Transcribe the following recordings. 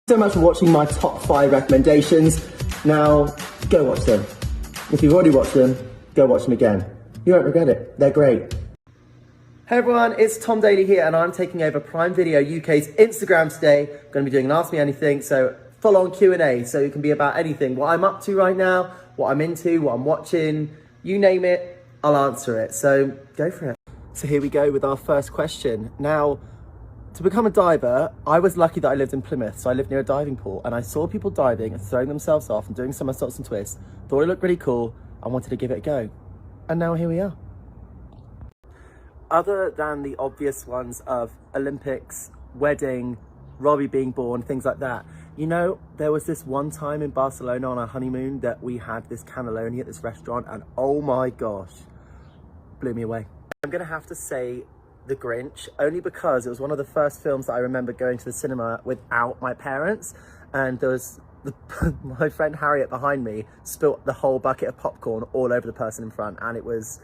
So much for watching my top 5 recommendations. Now, go watch them. If you've already watched them, go watch them again. You won't regret it. They're great. Hey everyone, it's Tom Daley here, and I'm taking over Prime Video UK's Instagram today. I'm going to be doing an Ask Me Anything, so full-on Q&A, so it can be about anything. What I'm up to right now, what I'm into, what I'm watching, you name it, I'll answer it. So go for it. So here we go with our first question. Now, to become a diver, I was lucky that I lived in Plymouth, so I lived near a diving pool, and I saw people diving and throwing themselves off and doing somersaults and twists. Thought it looked really cool. I wanted to give it a go. And now here we are. Other than the obvious ones of Olympics, wedding, Robbie being born, things like that, you know, there was this one time in Barcelona on our honeymoon that we had this cannelloni at this restaurant, and oh my gosh, blew me away. I'm gonna have to say The Grinch, only because it was one of the first films that I remember going to the cinema without my parents, and there was my friend Harriet behind me spilt the whole bucket of popcorn all over the person in front, and it was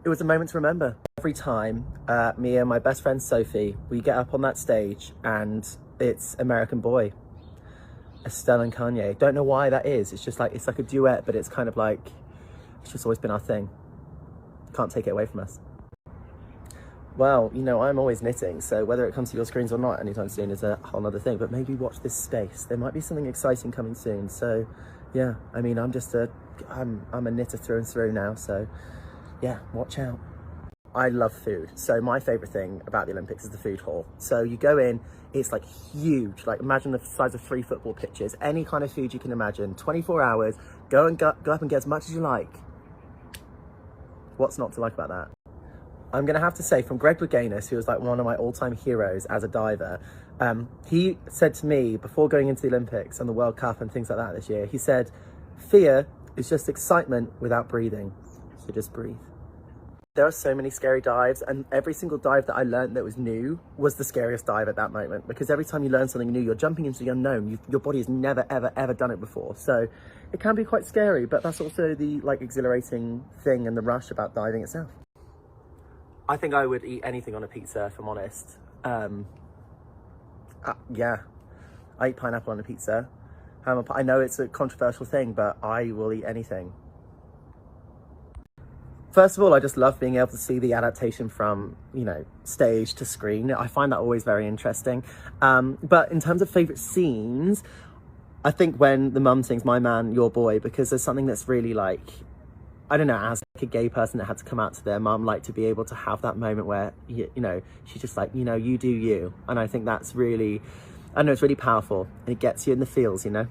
a moment to remember. Every time me and my best friend Sophie, we get up on that stage and it's American Boy, Estelle and Kanye. Don't know why that is. It's just like, it's like a duet, but it's kind of like, it's just always been our thing. Can't take it away from us. Well, you know, I'm always knitting, so whether it comes to your screens or not anytime soon is a whole other thing, but maybe watch this space. There might be something exciting coming soon. So yeah, I mean, I'm a knitter through and through now, so yeah, watch out. I love food. So my favorite thing about the Olympics is the food hall. So you go in, it's like huge, like imagine the size of 3 football pitches, any kind of food you can imagine, 24 hours, go up and get as much as you like. What's not to like about that? I'm gonna have to say, from Greg Louganis, who was like one of my all-time heroes as a diver, he said to me before going into the Olympics and the World Cup and things like that this year, he said, fear is just excitement without breathing, so just breathe. There are so many scary dives, and every single dive that I learned that was new was the scariest dive at that moment, because every time you learn something new, you're jumping into the unknown. Your body has never, ever, ever done it before. So it can be quite scary, but that's also the like exhilarating thing and the rush about diving itself. I think I would eat anything on a pizza, if I'm honest. Yeah, I eat pineapple on a pizza. I know it's a controversial thing, but I will eat anything. First of all, I just love being able to see the adaptation from, you know, stage to screen. I find that always very interesting. But in terms of favourite scenes, I think when the mum sings My Man, Your Boy, because there's something that's really like, I don't know, as like a gay person that had to come out to their mum, like to be able to have that moment where, you know, she's just like, you know, you do you. And I think that's really, I know it's really powerful, and it gets you in the feels, you know.